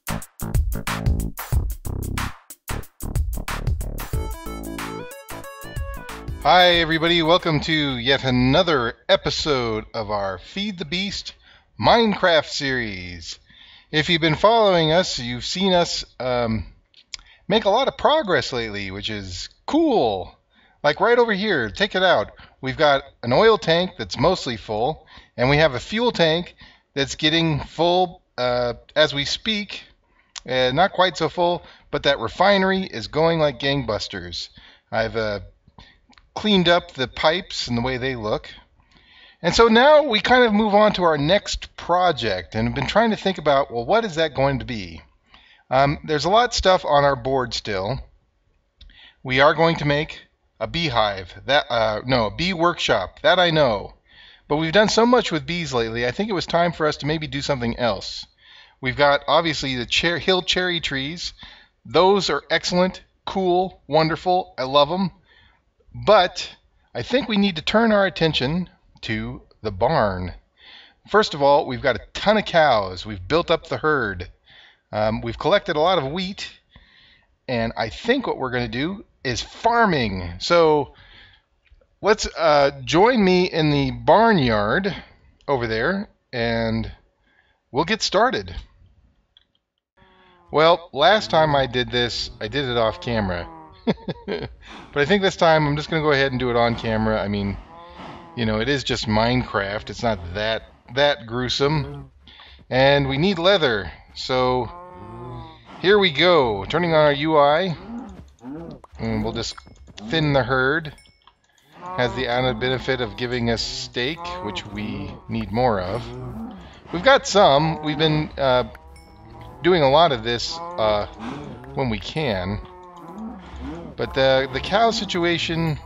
Hi everybody, welcome to yet another episode of our Feed the Beast Minecraft series. If you've been following us, you've seen us make a lot of progress lately, which is cool. Like right over here, check it out. We've got an oil tank that's mostly full, and we have a fuel tank that's getting full as we speak. Not quite so full, but that refinery is going like gangbusters. I've cleaned up the pipes and the way they look. And so now we kind of move on to our next project and have been trying to think about, well, what is that going to be? There's a lot of stuff on our board still. We are going to make a beehive, a bee workshop, that I know. But we've done so much with bees lately, I think it was time for us to maybe do something else. We've got, obviously, the hill cherry trees. Those are excellent, cool, wonderful. I love them. But I think we need to turn our attention to the barn. First of all, we've got a ton of cows. We've built up the herd. We've collected a lot of wheat. And I think what we're going to do is farming. So let's join me in the barnyard over there, and we'll get started. Well, last time I did this, I did it off camera. But I think this time I'm just going to go ahead and do it on camera. I mean, you know, it is just Minecraft. It's not that gruesome. And we need leather. So here we go. Turning on our UI. And we'll just thin the herd. Has the added benefit of giving us steak, which we need more of. We've got some. We've been doing a lot of this when we can. But the cow situation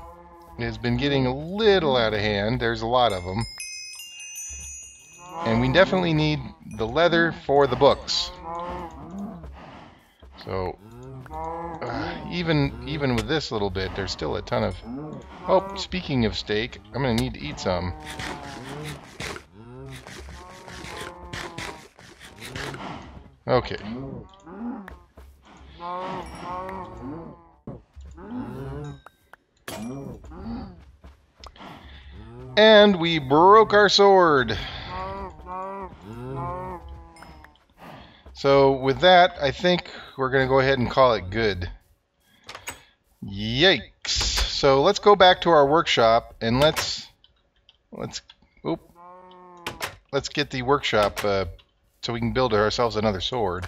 has been getting a little out of hand. There's a lot of them. And we definitely need the leather for the books. So, even with this little bit, there's still a ton of... Oh, speaking of steak, I'm going to need to eat some. Okay. And we broke our sword. So with that, I think we're going to go ahead and call it good. Yikes. So let's go back to our workshop and let's get the workshop so we can build ourselves another sword.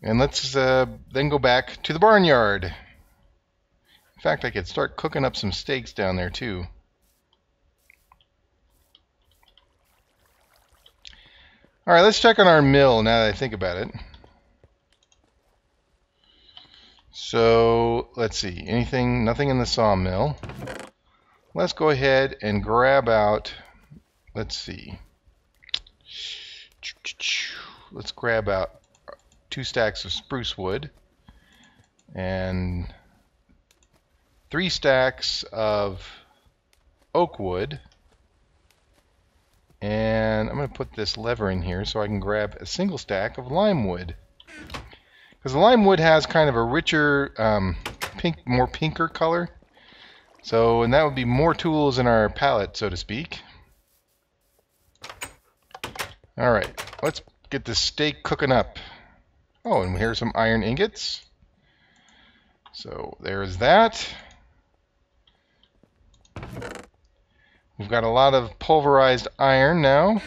And let's then go back to the barnyard. In fact, I could start cooking up some steaks down there too. Alright, let's check on our mill now that I think about it. So, let's see. Nothing in the sawmill. Let's go ahead and grab out, let's see. Let's grab out 2 stacks of spruce wood and 3 stacks of oak wood, and I'm going to put this lever in here so I can grab a single stack of lime wood, because the lime wood has kind of a richer more pinker color, and that would be more tools in our palette, so to speak. Alright, let's get this steak cooking up. Oh, and here's some iron ingots. So there's that. We've got a lot of pulverized iron now.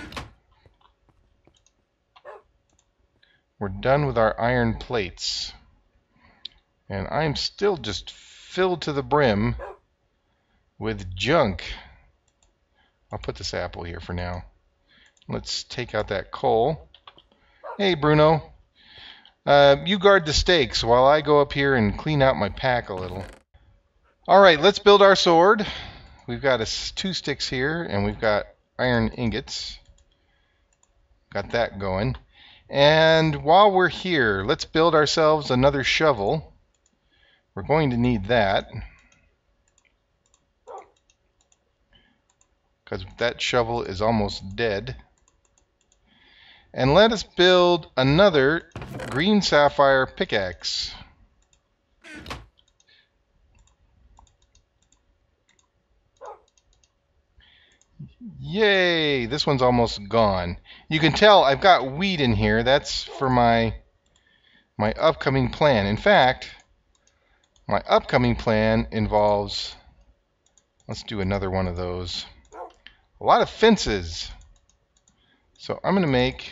We're done with our iron plates. And I'm still just filled to the brim with junk. I'll put this apple here for now. Let's take out that coal. Hey, Bruno. You guard the steaks while I go up here and clean out my pack a little. Alright, let's build our sword. We've got 2 sticks here, and we've got iron ingots. Got that going. And while we're here, let's build ourselves another shovel. We're going to need that, because that shovel is almost dead. And let us build another green sapphire pickaxe. Yay! This one's almost gone. You can tell I've got wheat in here. That's for my upcoming plan. In fact, my upcoming plan involves, let's do another one of those, a lot of fences. So I'm going to make,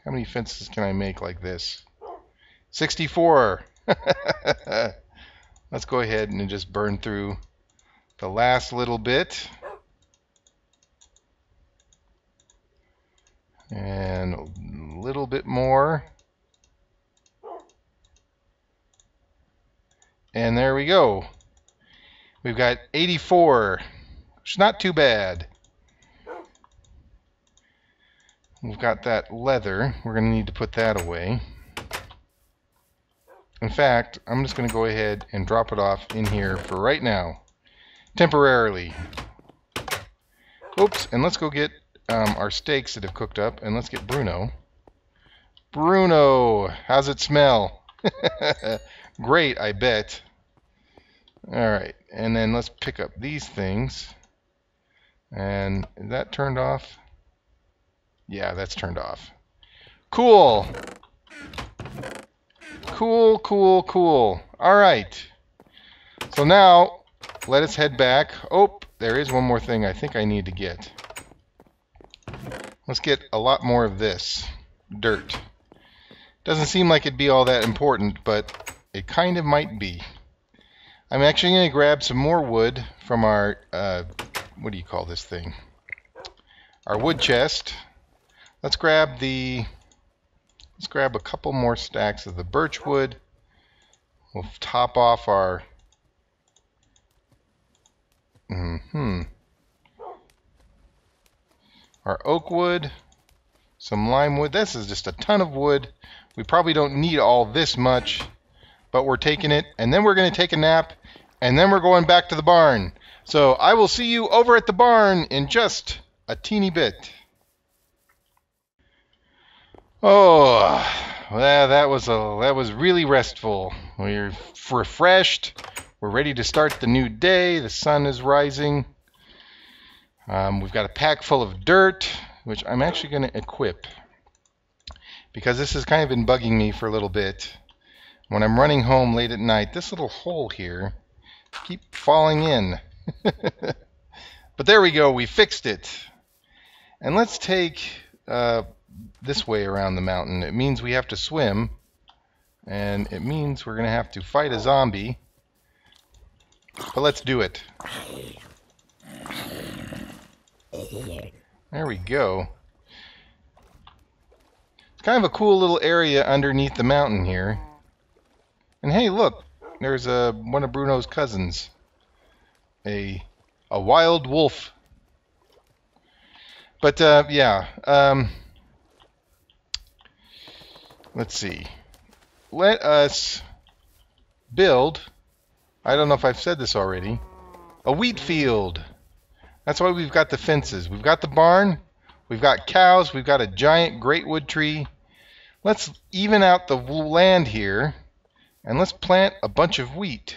how many fences can I make like this? 64. Let's go ahead and just burn through the last little bit. And a little bit more. And there we go. We've got 84, which is not too bad. We've got that leather. We're going to need to put that away. In fact, I'm just going to go ahead and drop it off in here for right now, temporarily. Oops, and let's go get our steaks that have cooked up, and let's get Bruno. Bruno, how's it smell? Great, I bet. Alright, and then let's pick up these things. And is that turned off? Yeah, that's turned off. Cool! Cool, cool, cool. Alright. So now, let us head back. Oh, there is one more thing I think I need to get. Let's get a lot more of this. Dirt. Doesn't seem like it'd be all that important, but it kind of might be. I'm actually going to grab some more wood from our, what do you call this thing? Our wood chest. Let's grab a couple more stacks of the birch wood. We'll top off our, our oak wood, some lime wood. This is just a ton of wood. We probably don't need all this much, but we're taking it, and then we're going to take a nap, and then we're going back to the barn. So I will see you over at the barn in just a teeny bit. Oh, well, that was really restful. We're refreshed. We're ready to start the new day. The sun is rising. We've got a pack full of dirt, which I'm actually going to equip, because this has kind of been bugging me for a little bit. When I'm running home late at night, this little hole here keeps falling in. But there we go, we fixed it. And let's take this way around the mountain. It means we have to swim, and it means we're going to have to fight a zombie. But let's do it. There we go. It's kind of a cool little area underneath the mountain here. And hey, look, there's one of Bruno's cousins. A wild wolf. But yeah, let's see. Let us build, I don't know if I've said this already, a wheat field. That's why we've got the fences. We've got the barn, we've got cows, we've got a giant great wood tree. Let's even out the land here, and let's plant a bunch of wheat.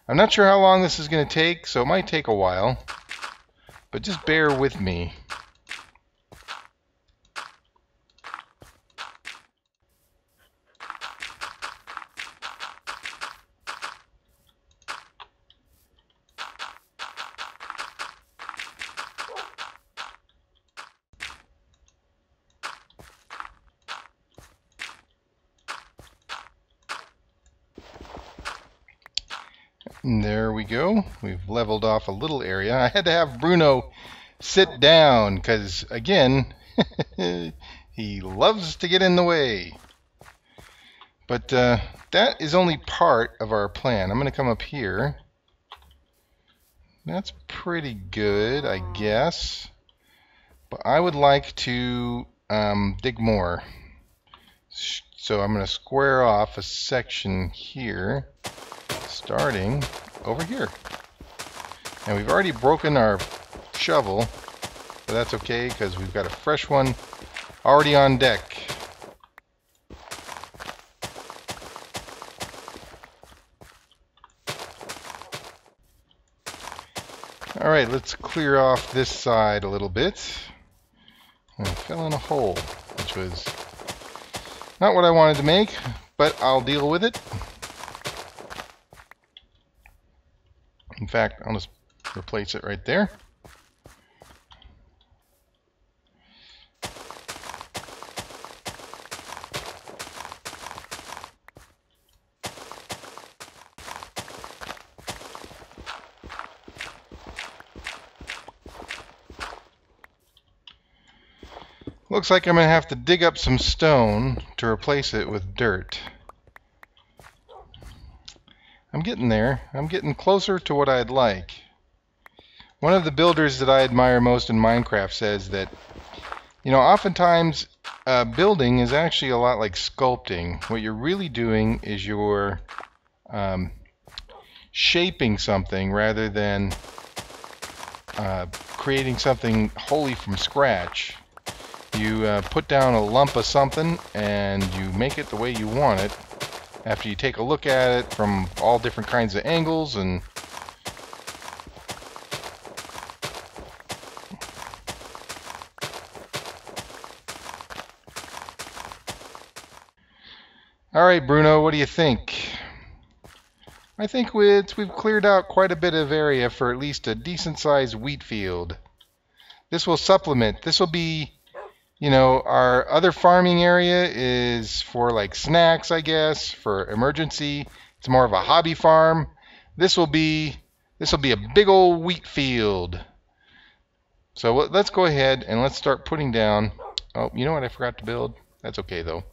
I'm not sure how long this is going to take, so it might take a while, but just bear with me. And there we go. We've leveled off a little area. I had to have Bruno sit down because, again, he loves to get in the way. But that is only part of our plan. I'm going to come up here. That's pretty good, I guess. But I would like to dig more. So I'm going to square off a section here, starting over here. And we've already broken our shovel, but that's okay because we've got a fresh one already on deck. Alright, let's clear off this side a little bit. I fell in a hole, which was not what I wanted to make, but I'll deal with it. In fact, I'll just replace it right there. Looks like I'm going to have to dig up some stone to replace it with dirt. I'm getting there. I'm getting closer to what I'd like. One of the builders that I admire most in Minecraft says that, you know, oftentimes building is actually a lot like sculpting. What you're really doing is you're shaping something rather than creating something wholly from scratch. You put down a lump of something and you make it the way you want it after you take a look at it from all different kinds of angles. And alright, Bruno, what do you think? I think we've cleared out quite a bit of area for at least a decent sized wheat field. This will supplement. This will be, you know, our other farming area is for like snacks, I guess, for emergency. It's more of a hobby farm. This will be a big old wheat field. So let's go ahead and let's start putting down. Oh, you know what I forgot to build? That's okay though.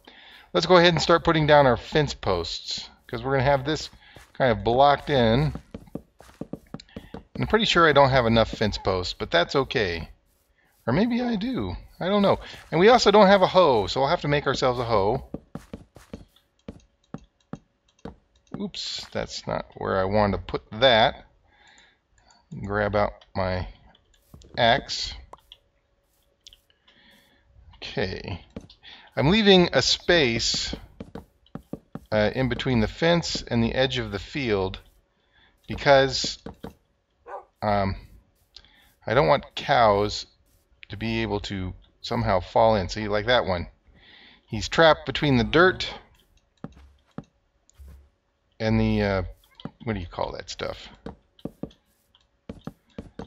Let's go ahead and start putting down our fence posts because we're going to have this kind of blocked in. I'm pretty sure I don't have enough fence posts, but that's okay. Or maybe I do. I don't know. And we also don't have a hoe, so we'll have to make ourselves a hoe. Oops, that's not where I wanted to put that. Grab out my axe. Okay. I'm leaving a space in between the fence and the edge of the field because I don't want cows to be able to somehow fall in. See, like that one. He's trapped between the dirt and the, what do you call that stuff?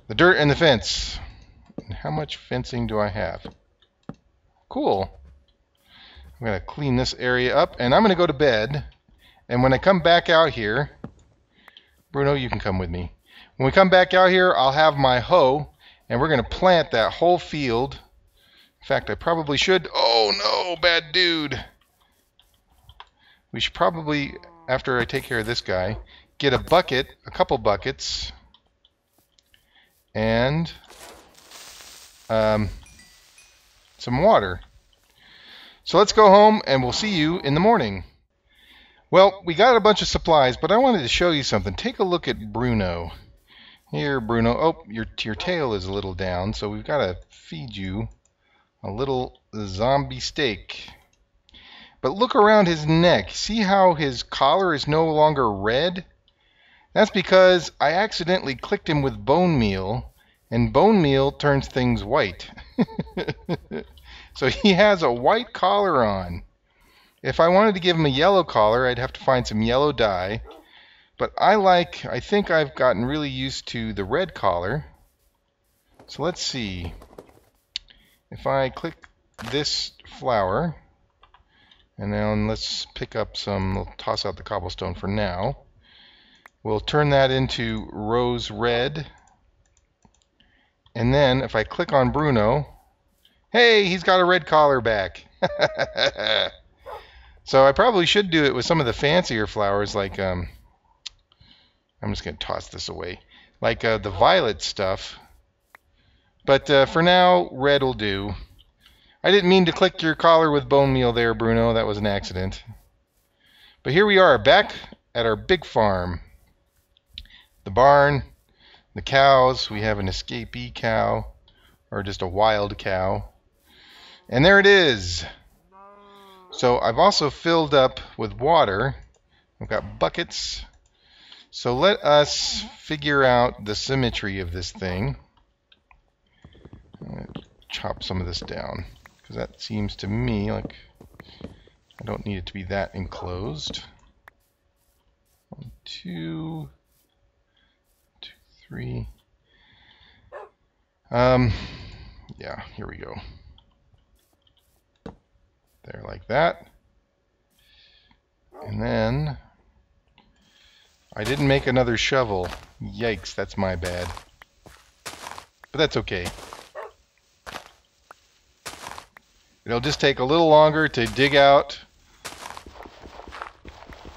The dirt and the fence. How much fencing do I have? Cool. I'm going to clean this area up, and I'm going to go to bed. And when I come back out here, Bruno, you can come with me. When we come back out here, I'll have my hoe, and we're going to plant that whole field. In fact, I probably should. Oh no, bad dude. We should probably, after I take care of this guy, get a bucket, a couple buckets, and some water. So let's go home and we'll see you in the morning. Well, we got a bunch of supplies, but I wanted to show you something. Take a look at Bruno. Here, Bruno. Oh, your tail is a little down, so we've got to feed you a little zombie steak. But look around his neck. See how his collar is no longer red? That's because I accidentally clicked him with bone meal, and bone meal turns things white. So he has a white collar on. If I wanted to give him a yellow collar, I'd have to find some yellow dye. But I think I've gotten really used to the red collar. So let's see. If I click this flower, and then let's pick up some, we'll toss out the cobblestone for now. We'll turn that into rose red. And then if I click on Bruno, hey, he's got a red collar back. So I probably should do it with some of the fancier flowers, like I'm just going to toss this away, like the violet stuff. But for now, red will do. I didn't mean to click your collar with bone meal there, Bruno. That was an accident. But here we are, back at our big farm. The barn, the cows. We have an escapee cow, or just a wild cow. And there it is. So I've also filled up with water. I've got buckets. So let us figure out the symmetry of this thing. I'm going to chop some of this down, because that seems to me like I don't need it to be that enclosed. 1, 2, 3. Yeah, here we go. There, like that. And then I didn't make another shovel. Yikes, that's my bad. But that's okay. It'll just take a little longer to dig out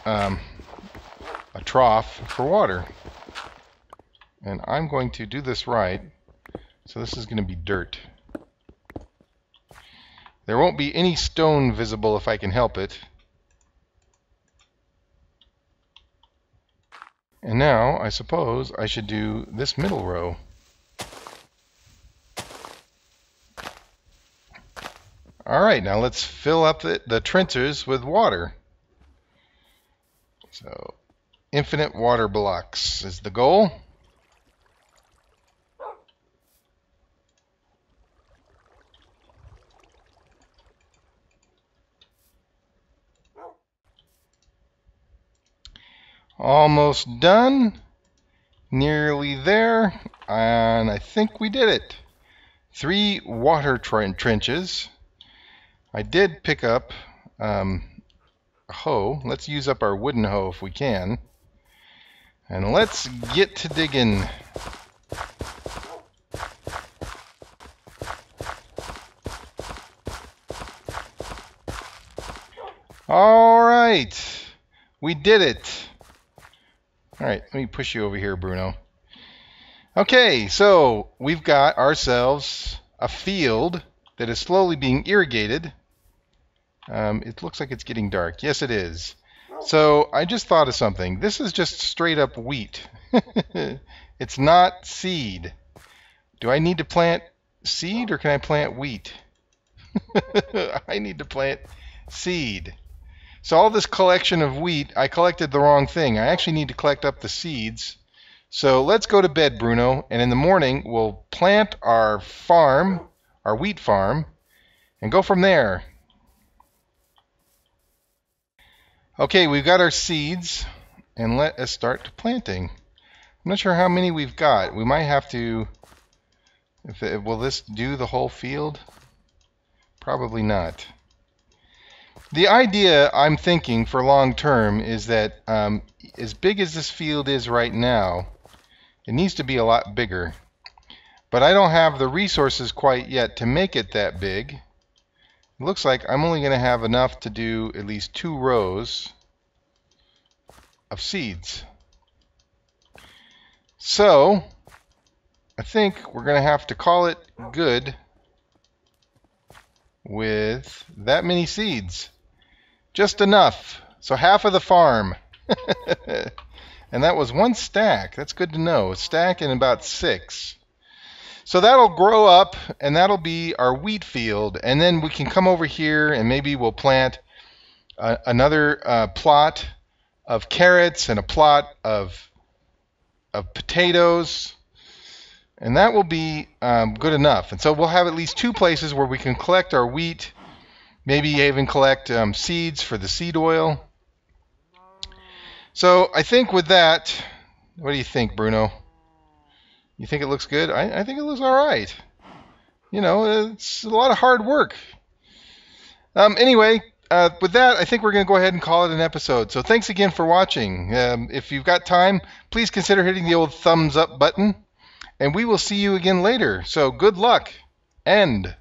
a trough for water. And I'm going to do this right. So this is going to be dirt. There won't be any stone visible if I can help it. And now, I suppose, I should do this middle row. Alright, now let's fill up the trenches with water. So, infinite water blocks is the goal. Almost done. Nearly there. And I think we did it. 3 water trenches. I did pick up a hoe. Let's use up our wooden hoe if we can. And let's get to digging. All right. We did it. All right, let me push you over here, Bruno. Okay, so we've got ourselves a field that is slowly being irrigated. It looks like it's getting dark. Yes, it is. So I just thought of something. This is just straight up wheat. It's not seed. Do I need to plant seed or can I plant wheat? I need to plant seed. So all this collection of wheat, I collected the wrong thing. I actually need to collect up the seeds. So let's go to bed, Bruno, and in the morning we'll plant our farm, our wheat farm, and go from there. Okay, we've got our seeds, and let us start planting. I'm not sure how many we've got. We might have to, will this do the whole field? Probably not. The idea I'm thinking for long term is that as big as this field is right now, it needs to be a lot bigger. But I don't have the resources quite yet to make it that big. It looks like I'm only going to have enough to do at least 2 rows of seeds. So I think we're going to have to call it good with that many seeds. Just enough. So half of the farm. And that was 1 stack. That's good to know. A stack and about 6. So that'll grow up, and that'll be our wheat field. And then we can come over here, and maybe we'll plant another plot of carrots and a plot of potatoes. And that will be good enough. And so we'll have at least 2 places where we can collect our wheat. Maybe even collect seeds for the seed oil. So I think with that, what do you think, Bruno? You think it looks good? I think it looks all right. You know, it's a lot of hard work. Anyway, with that, I think we're going to go ahead and call it an episode. So thanks again for watching. If you've got time, please consider hitting the old thumbs up button. And we will see you again later. So good luck and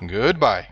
goodbye.